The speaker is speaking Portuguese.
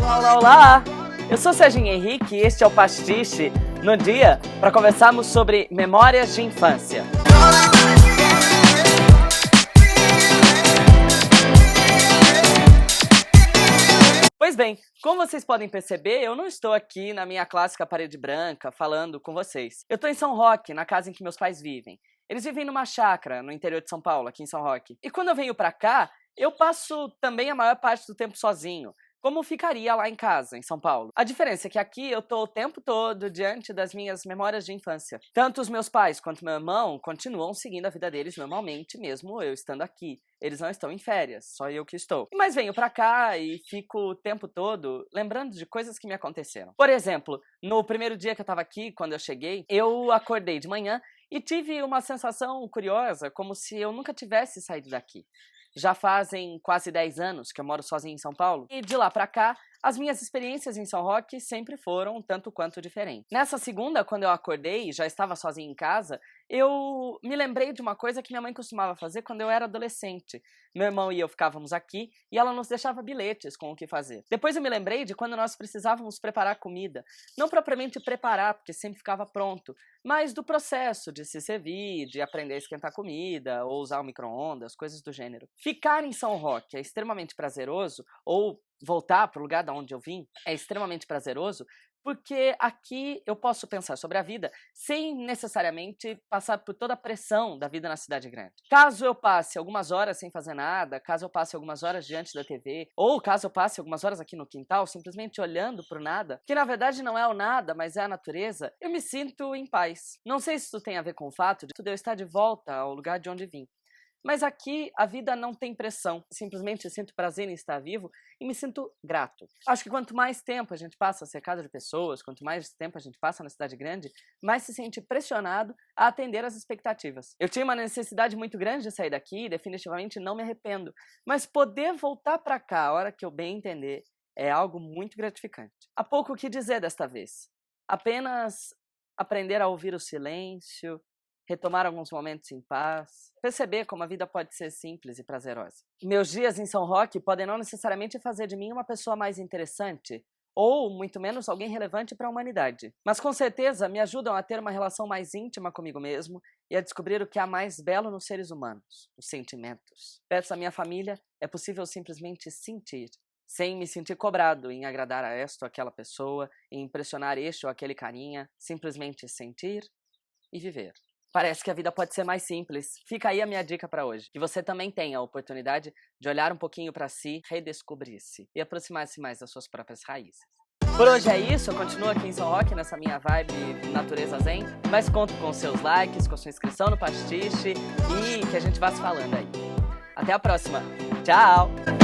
Olá! Eu sou Serginho Henrique e este é o Pastiche no dia para conversarmos sobre memórias de infância. Pois bem, como vocês podem perceber, eu não estou aqui na minha clássica parede branca falando com vocês. Eu estou em São Roque, na casa em que meus pais vivem. Eles vivem numa chácara no interior de São Paulo, aqui em São Roque. E quando eu venho pra cá, eu passo também a maior parte do tempo sozinho, como ficaria lá em casa, em São Paulo. A diferença é que aqui eu tô o tempo todo diante das minhas memórias de infância. Tanto os meus pais quanto meu irmão continuam seguindo a vida deles normalmente, mesmo eu estando aqui. Eles não estão em férias, só eu que estou. Mas venho pra cá e fico o tempo todo lembrando de coisas que me aconteceram. Por exemplo, no primeiro dia que eu tava aqui, quando eu cheguei, eu acordei de manhã e tive uma sensação curiosa, como se eu nunca tivesse saído daqui. Já fazem quase 10 anos que eu moro sozinho em São Paulo, e de lá pra cá, as minhas experiências em São Roque sempre foram tanto quanto diferentes. Nessa segunda, quando eu acordei e já estava sozinho em casa, eu me lembrei de uma coisa que minha mãe costumava fazer quando eu era adolescente. Meu irmão e eu ficávamos aqui e ela nos deixava bilhetes com o que fazer. Depois eu me lembrei de quando nós precisávamos preparar comida. Não propriamente preparar, porque sempre ficava pronto, mas do processo de se servir, de aprender a esquentar comida, ou usar o micro-ondas, coisas do gênero. Ficar em São Roque é extremamente prazeroso, ou voltar para o lugar de onde eu vim é extremamente prazeroso, porque aqui eu posso pensar sobre a vida sem necessariamente passar por toda a pressão da vida na cidade grande. Caso eu passe algumas horas sem fazer nada, caso eu passe algumas horas diante da TV, ou caso eu passe algumas horas aqui no quintal simplesmente olhando pro nada, que na verdade não é o nada, mas é a natureza, eu me sinto em paz. Não sei se isso tem a ver com o fato de eu estar de volta ao lugar de onde vim. Mas aqui a vida não tem pressão, simplesmente sinto prazer em estar vivo e me sinto grato. Acho que quanto mais tempo a gente passa cercado de pessoas, quanto mais tempo a gente passa na cidade grande, mais se sente pressionado a atender às expectativas. Eu tinha uma necessidade muito grande de sair daqui e definitivamente não me arrependo, mas poder voltar pra cá a hora que eu bem entender é algo muito gratificante. Há pouco o que dizer desta vez, apenas aprender a ouvir o silêncio, retomar alguns momentos em paz, perceber como a vida pode ser simples e prazerosa. Meus dias em São Roque podem não necessariamente fazer de mim uma pessoa mais interessante, ou muito menos alguém relevante para a humanidade, mas com certeza me ajudam a ter uma relação mais íntima comigo mesmo e a descobrir o que há mais belo nos seres humanos, os sentimentos. Perto da minha família, é possível simplesmente sentir, sem me sentir cobrado em agradar a esta ou aquela pessoa, em impressionar este ou aquele carinha, simplesmente sentir e viver. Parece que a vida pode ser mais simples. Fica aí a minha dica para hoje. Que você também tenha a oportunidade de olhar um pouquinho para si, redescobrir-se e aproximar-se mais das suas próprias raízes. Por hoje é isso, eu continuo aqui em São Roque nessa minha vibe natureza zen, mas conto com seus likes, com sua inscrição no Pastiche e que a gente vá se falando aí. Até a próxima. Tchau!